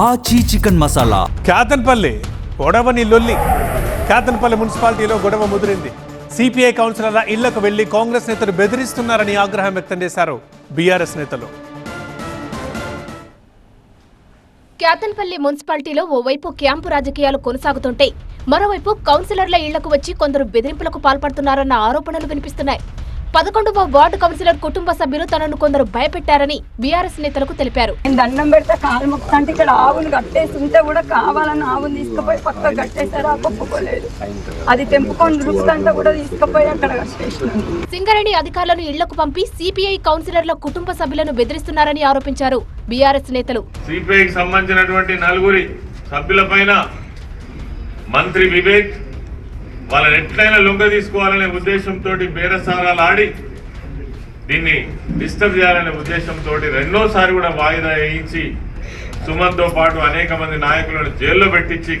ఆచి చికెన్ మసాలా. కేతన్పల్లి గొడవని లొల్లి. కేతన్పల్లి మున్సిపాలిటీలో గొడవ ముదిరింది. సిపిఐ కౌన్సిలర్ల ఇళ్లకు వెళ్లి కాంగ్రెస్ నేతలు బెదిరిస్తున్నారని ఆగ్రహం వ్యక్తం చేశారు బీఆర్ఎస్ నేతలు. కేతన్పల్లి మున్సిపాలిటీలో ఓవైపు క్యాంపు రాజకీయాలు కొనసాగుతుంటే మరోవైపు కౌన్సిలర్ల ఇళ్లకు వచ్చి కొందరు బెదిరింపులకు పాల్పడుతున్నారన్న ఆరోపణలు వినిపిస్తున్నాయి. 11వ వార్డు కౌన్సిలర్ కుటుంబ సభ్యులు తనను కొందరు భయపెట్టారని బీఆర్ఎస్ నేతలకు తెలిపారు. దండం పెడితే కాలు మొక్కంటే ఇక్కడ ఆవులు కట్టేసి ఉంటే కూడా కావాలని ఆవులు తీసుకుపోయి పక్క కట్టేశారు. ఆ ఒప్పుకోలేదు. అది తెంపుకొని రుస్తుంటే కూడా తీసుకుపోయి అక్కడ కట్టేసినారు. సింగరేణి అధికారులను ఇళ్లకు పంపి సిపిఐ కౌన్సిలర్ల కుటుంబ సభ్యులను బెదిరిస్తున్నారని ఆరోపించారు బీఆర్ఎస్ నేతలు. సిపిఐకి సంబంధించినటువంటి 4 సభ్యులపైన మంత్రి వివేక్ వాళ్ళని ఎట్లయినా లొంగ తీసుకోవాలనే ఉద్దేశంతో బేరసారాలు ఆడి దీన్ని డిస్టర్బ్ చేయాలనే ఉద్దేశంతో రెండోసారి కూడా వాయిదా వేయించి సుమన్తో పాటు అనేక మంది నాయకులను జైల్లో పెట్టించి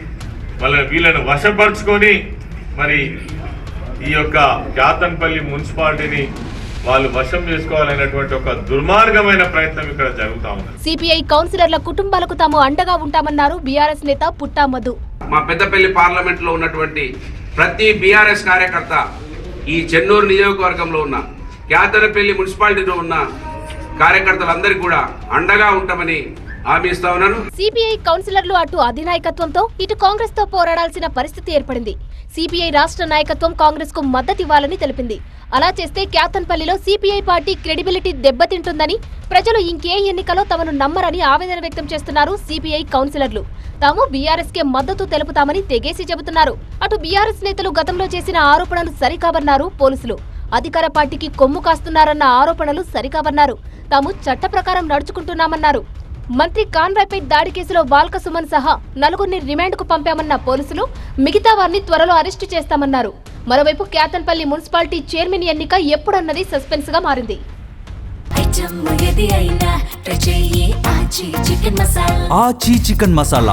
వీళ్ళని వశపరుచుకొని మరి ఈ యొక్క కేతన్పల్లి మున్సిపాలిటీని వాళ్ళు వశం చేసుకోవాలనేటువంటి ఒక దుర్మార్గమైన ప్రయత్నం ఇక్కడ జరుగుతా ఉంది. సిపిఐ కౌన్సిలర్ల కుటుంబాలకు తాము అండగా ఉంటామన్నారు బీఆర్ఎస్ నేత పుట్టా మధు. మా పెద్దపల్లి పార్లమెంట్ లో ఉన్నటువంటి ప్రతి బీఆర్ఎస్ కార్యకర్త ఈ చెన్నూరు నియోజకవర్గంలో ఉన్న కేతన్పల్లి మున్సిపాలిటీలో ఉన్న కార్యకర్తలందరికీ కూడా అండగా ఉంటామని హామీ ఇస్తా ఉన్నాను. సిపిఐ కౌన్సిలర్లు అటు అధినాయకత్వంతో ఇటు కాంగ్రెస్ తో పోరాడాల్సిన పరిస్థితి ఏర్పడింది. సిపిఐ రాష్ట్ర నాయకత్వం కాంగ్రెస్ కు మద్దతివ్వాలని తెలిపింది. అలా చేస్తే కేతన్పల్లిలో సిపిఐ పార్టీ క్రెడిబిలిటీ దెబ్బతింటుందని, ప్రజలు ఇంకే ఎన్నికలో తమను నమ్మరని ఆవేదన వ్యక్తం చేస్తున్నారు సిపిఐ కౌన్సిలర్లు. తాము బీఆర్ఎస్ కే మద్దతు తెలుపుతామని తెగేసి చెబుతున్నారు. అటు బీఆర్ఎస్ నేతలు గతంలో చేసిన ఆరోపణలు సరికావన్నారు పోలీసులు. అధికార పార్టీకి కొమ్ము కాస్తున్నారన్న ఆరోపణలు సరికావన్నారు. తాము చట్ట ప్రకారం నడుచుకుంటున్నామన్నారు. మంత్రి కాన్రాయ్పై దాడి కేసులో వాల్క సుమన్ సహా 4 రిమాండ్ కు పంపామన్న పోలీసులు మిగతా వారిని త్వరలో అరెస్టు చేస్తామన్నారు. మరోవైపు కేతన్పల్లి మున్సిపాలిటీ చైర్మన్ ఎన్నిక ఎప్పుడన్నది సస్పెన్స్ గా మారింది. ఆచి చికెన్ మసాలా.